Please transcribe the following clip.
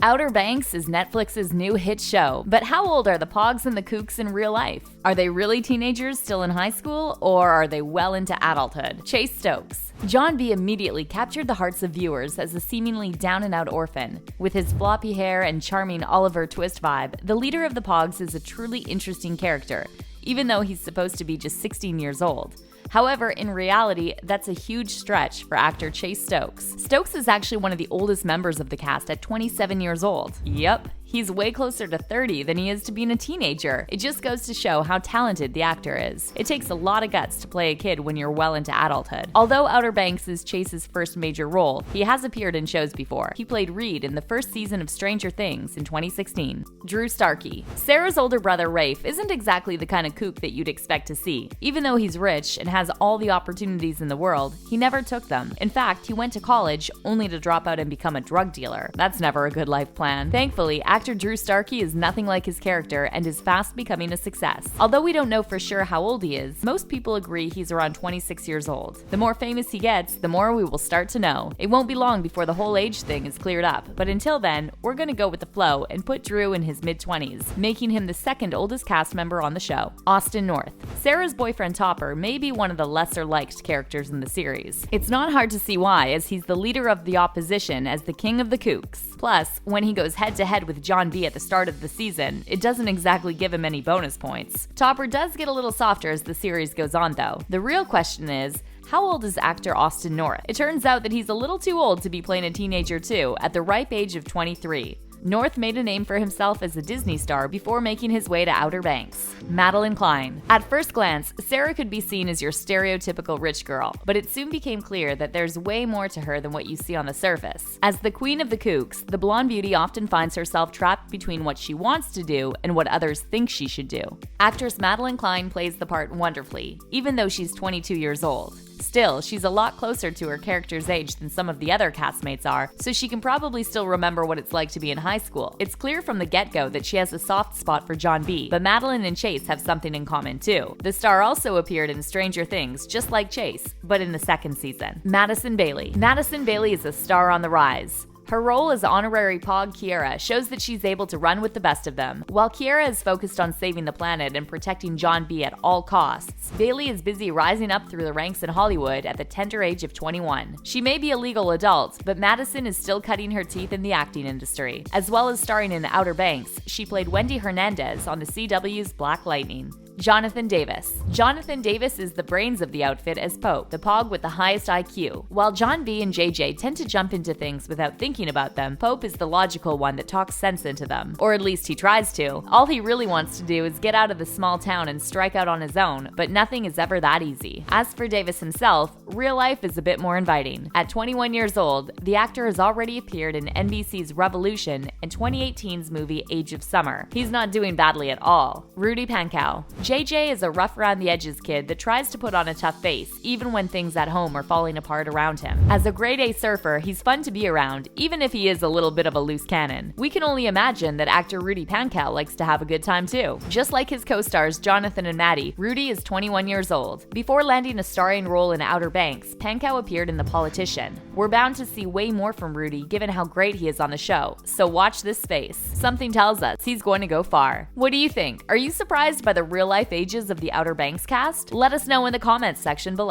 Outer Banks is Netflix's new hit show, but how old are the Pogs and the Kooks in real life? Are they really teenagers still in high school, or are they well into adulthood? Chase Stokes. John B. immediately captured the hearts of viewers as a seemingly down-and-out orphan. With his floppy hair and charming Oliver Twist vibe, the leader of the Pogs is a truly interesting character, even though he's supposed to be just 16 years old. However, in reality, that's a huge stretch for actor Chase Stokes. Stokes is actually one of the oldest members of the cast at 27 years old. Yep, he's way closer to 30 than he is to being a teenager. It just goes to show how talented the actor is. It takes a lot of guts to play a kid when you're well into adulthood. Although Outer Banks is Chase's first major role, he has appeared in shows before. He played Reed in the first season of Stranger Things in 2016. Drew Starkey. Sarah's older brother Rafe isn't exactly the kind of kook that you'd expect to see. Even though he's rich and has all the opportunities in the world, he never took them. In fact, he went to college only to drop out and become a drug dealer. That's never a good life plan. Thankfully, actor Drew Starkey is nothing like his character and is fast becoming a success. Although we don't know for sure how old he is, most people agree he's around 26 years old. The more famous he gets, the more we will start to know. It won't be long before the whole age thing is cleared up, but until then, we're gonna go with the flow and put Drew in his mid-20s, making him the second oldest cast member on the show. Austin North. Sarah's boyfriend Topper may be one of the lesser-liked characters in the series. It's not hard to see why, as he's the leader of the opposition as the king of the kooks. Plus, when he goes head-to-head with John B at the start of the season, it doesn't exactly give him any bonus points. Topper does get a little softer as the series goes on, though. The real question is, how old is actor Austin North? It turns out that he's a little too old to be playing a teenager too, at the ripe age of 23. North made a name for himself as a Disney star before making his way to Outer Banks. Madeline Klein. At first glance, Sarah could be seen as your stereotypical rich girl, but it soon became clear that there's way more to her than what you see on the surface. As the queen of the kooks, the blonde beauty often finds herself trapped between what she wants to do and what others think she should do. Actress Madeline Klein plays the part wonderfully, even though she's 22 years old. Still, she's a lot closer to her character's age than some of the other castmates are, so she can probably still remember what it's like to be in high school. It's clear from the get-go that she has a soft spot for John B, but Madeline and Chase have something in common too. The star also appeared in Stranger Things, just like Chase, but in the second season. Madison Bailey. Madison Bailey is a star on the rise. Her role as honorary Pog Kiera shows that she's able to run with the best of them. While Kiera is focused on saving the planet and protecting John B at all costs, Bailey is busy rising up through the ranks in Hollywood at the tender age of 21. She may be a legal adult, but Madison is still cutting her teeth in the acting industry. As well as starring in Outer Banks, she played Wendy Hernandez on the CW's Black Lightning. Jonathan Davis. Jonathan Davis is the brains of the outfit as Pope, the Pog with the highest IQ. While John B and JJ tend to jump into things without thinking about them, Pope is the logical one that talks sense into them. Or at least he tries to. All he really wants to do is get out of the small town and strike out on his own, but nothing is ever that easy. As for Davis himself, real life is a bit more inviting. At 21 years old, the actor has already appeared in NBC's Revolution and 2018's movie Age of Summer. He's not doing badly at all. Rudy Pankow. JJ is a rough-around-the-edges kid that tries to put on a tough face, even when things at home are falling apart around him. As a grade-A surfer, he's fun to be around, even if he is a little bit of a loose cannon. We can only imagine that actor Rudy Pankow likes to have a good time too. Just like his co-stars Jonathan and Maddie, Rudy is 21 years old. Before landing a starring role in Outer Banks, Pankow appeared in The Politician. We're bound to see way more from Rudy given how great he is on the show, so watch this space. Something tells us he's going to go far. What do you think? Are you surprised by the real-life ages of the Outer Banks cast? Let us know in the comments section below.